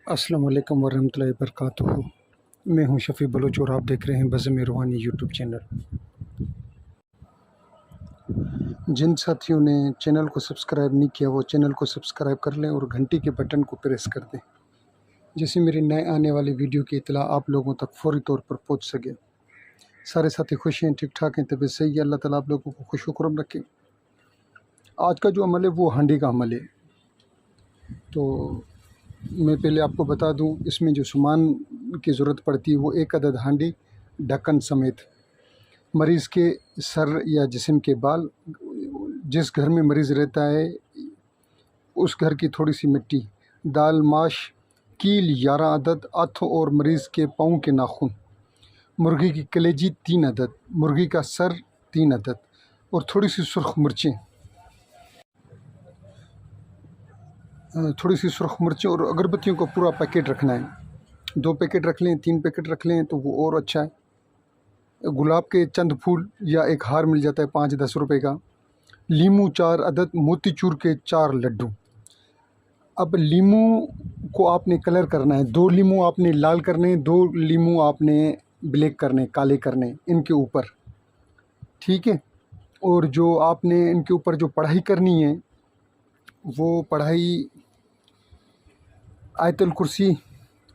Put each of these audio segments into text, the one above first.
अस्सलाम वालेकुम वरहमतुल्लाहि वबरकातुहू। मैं हूं शफ़ी बलोच और आप देख रहे हैं बज़्म रूहानी यूट्यूब चैनल। जिन साथियों ने चैनल को सब्सक्राइब नहीं किया वो चैनल को सब्सक्राइब कर लें और घंटी के बटन को प्रेस कर दें, जिससे मेरी नए आने वाली वीडियो की इत्तला आप लोगों तक फ़ौरी तौर पर पहुंच सके। सारे साथी खुश हैं, ठीक ठाक हैं, तबीयत सही है। अल्लाह ताला आप लोगों को खुश खुरम रखे। आज का जो अमल है वो हांडी का अमल है। तो मैं पहले आपको बता दूं, इसमें जो सामान की ज़रूरत पड़ती है वो एक अदद हांडी, ढक्कन समेत, मरीज़ के सर या जिस्म के बाल, जिस घर में मरीज़ रहता है उस घर की थोड़ी सी मिट्टी, दाल माश, कील 11 अदद, अथो और मरीज़ के पाँव के नाखून, मुर्गी की कलेजी 3 अदद, मुर्गी का सर 3 अदद और थोड़ी सी सुर्ख मिर्चें, और अगरबत्तियों का पूरा पैकेट रखना है। 2 पैकेट रख लें, 3 पैकेट रख लें तो वो और अच्छा है। गुलाब के चंद फूल या एक हार मिल जाता है 5-10 रुपए का। लीमू 4 अदद, मोतीचूर के 4 लड्डू। अब लीमू को आपने कलर करना है। 2 लीमू आपने लाल करने, 2 लीमू आपने ब्लैक करने, काले करने इनके ऊपर, ठीक है। और जो आपने इनके ऊपर जो पढ़ाई करनी है वो पढ़ाई आयतुल कुर्सी।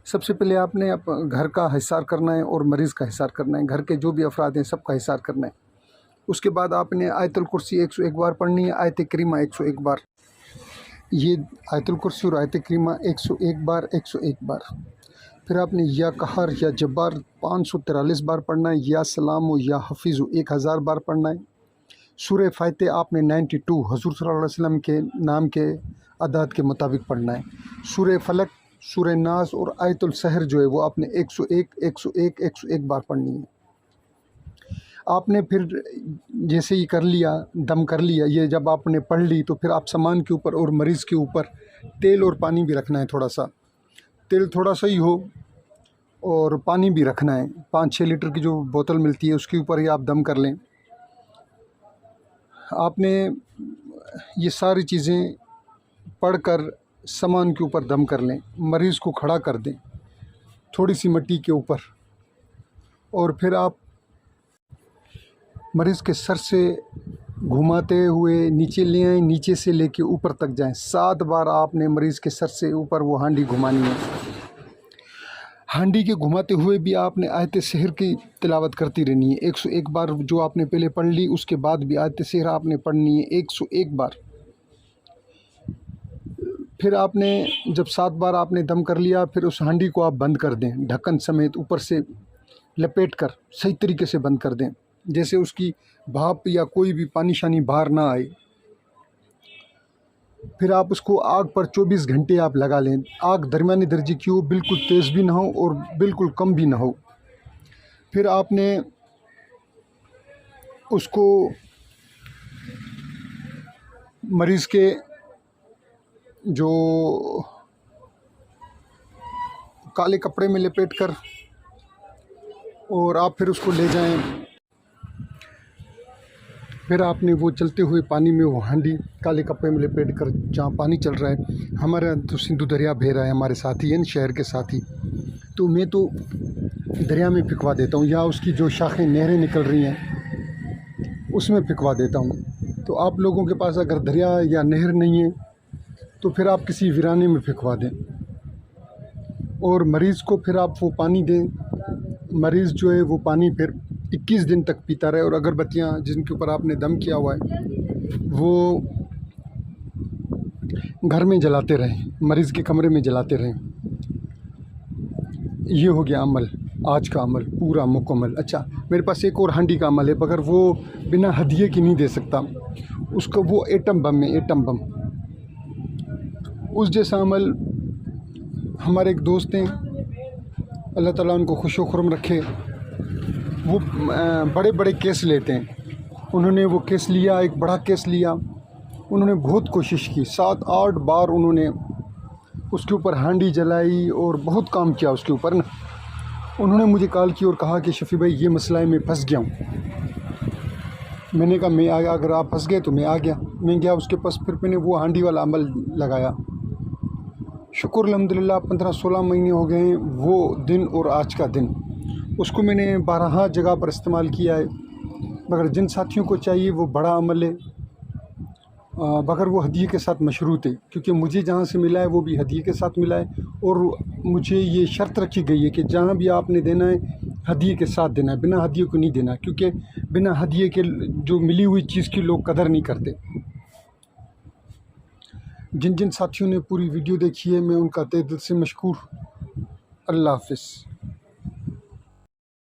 सबसे पहले आपने घर का हिसार करना है और मरीज़ का हिसार करना है। घर के जो भी अफराद हैं सबका हिसार करना है। उसके बाद आपने आयतुल कुर्सी 101 बार पढ़नी है, आयत करीमा 101 बार। ये आयतुल कुर्सी और आयत करीमा 101 बार, 101 बार। फिर आपने या कहर या जब्बार 543 बार पढ़ना है, या सलाम व या हफीज़ 1000 बार पढ़ना है। सूरह फातिहा आपने 92 हुज़ूर सल्लल्लाहु अलैहि वसल्लम के नाम के अदाद के मुताबिक पढ़ना है। सूरह फलक, सूरह नास और आयतुल सहर जो है वो आपने 101, 101, 101 बार पढ़नी है। आपने फिर जैसे ही कर लिया, दम कर लिया, ये जब आपने पढ़ ली तो फिर आप सामान के ऊपर और मरीज़ के ऊपर तेल और पानी भी रखना है। थोड़ा सा तेल, थोड़ा सा ही हो, और पानी भी रखना है। 5-6 लीटर की जो बोतल मिलती है उसके ऊपर ही आप दम कर लें। आपने ये सारी चीज़ें पढ़कर सामान के ऊपर दम कर लें। मरीज़ को खड़ा कर दें थोड़ी सी मिट्टी के ऊपर, और फिर आप मरीज़ के सर से घुमाते हुए नीचे ले आएँ, नीचे से लेके ऊपर तक जाएं। 7 बार आपने मरीज़ के सर से ऊपर वो हांडी घुमानी है। हांडी के घुमाते हुए भी आपने आयत सहर की तिलावत करती रहनी है। 101 बार जो आपने पहले पढ़ ली, उसके बाद भी आयत सहर आपने पढ़नी है 101 बार। फिर आपने जब 7 बार आपने दम कर लिया, फिर उस हांडी को आप बंद कर दें, ढक्कन समेत ऊपर से लपेट कर सही तरीके से बंद कर दें, जैसे उसकी भाप या कोई भी पानी शानी बाहर ना आए। फिर आप उसको आग पर 24 घंटे आप लगा लें। आग दरमियानी दर्जे की हो, बिल्कुल तेज़ भी ना हो और बिल्कुल कम भी ना हो। फिर आपने उसको मरीज़ के जो काले कपड़े में लपेट कर, और आप फिर उसको ले जाएं। फिर आपने वो चलते हुए पानी में वो हांडी काले कपड़े में लपेट कर, जहाँ पानी चल रहा है, हमारे तो सिंधु दरिया बह रहा है, हमारे साथी हैं शहर के साथी, तो मैं तो दरिया में फिकवा देता हूँ, या उसकी जो शाखें नहरें निकल रही हैं उसमें फिकवा देता हूँ। तो आप लोगों के पास अगर दरिया या नहर नहीं है तो फिर आप किसी वीराने में फिकवा दें, और मरीज़ को फिर आप वो पानी दें। मरीज़ जो है वो पानी फिर 21 दिन तक पीता रहे, और अगरबत्तियाँ जिनके ऊपर आपने दम किया हुआ है वो घर में जलाते रहें, मरीज़ के कमरे में जलाते रहें। ये हो गया अमल, आज का अमल पूरा मुकम्मल। अच्छा, मेरे पास एक और हांडी का अमल है, मगर वो बिना हदिये की नहीं दे सकता उसको। वो एटम बम है, एटम बम। उस जैसा अमल हमारे एक दोस्त हैं, अल्लाह ताला उनको खुशो खुरम रखे, वो बड़े बड़े केस लेते हैं। उन्होंने वो केस लिया, एक बड़ा केस लिया। उन्होंने बहुत कोशिश की, 7-8 बार उन्होंने उसके ऊपर हांडी जलाई और बहुत काम किया उसके ऊपर ना। उन्होंने मुझे कॉल की और कहा कि शफ़ी भाई ये मसला है, मैं फंस गया हूँ। मैंने कहा मैं आ गया, अगर आप फंस गए तो मैं आ गया। मैं गया उसके पास, फिर मैंने वो हांडी वाला अमल लगाया। शुक्र अल्हम्दुलिल्लाह 15-16 महीने हो गए हैं वो दिन और आज का दिन, उसको मैंने 12 जगह पर इस्तेमाल किया है। मगर जिन साथियों को चाहिए वो बड़ा अमल है, मगर वो हदिये के साथ मशरूत है, क्योंकि मुझे जहाँ से मिला है वो भी हदिये के साथ मिला है। और मुझे ये शर्त रखी गई है कि जहाँ भी आपने देना है हदिये के साथ देना है, बिना हदिये को नहीं देना, क्योंकि बिना हदिये के जो मिली हुई चीज़ की लोग कदर नहीं करते। जिन जिन साथियों ने पूरी वीडियो देखी है मैं उनका तहे दिल से मशकूर। अल्लाह हाफ़िज़।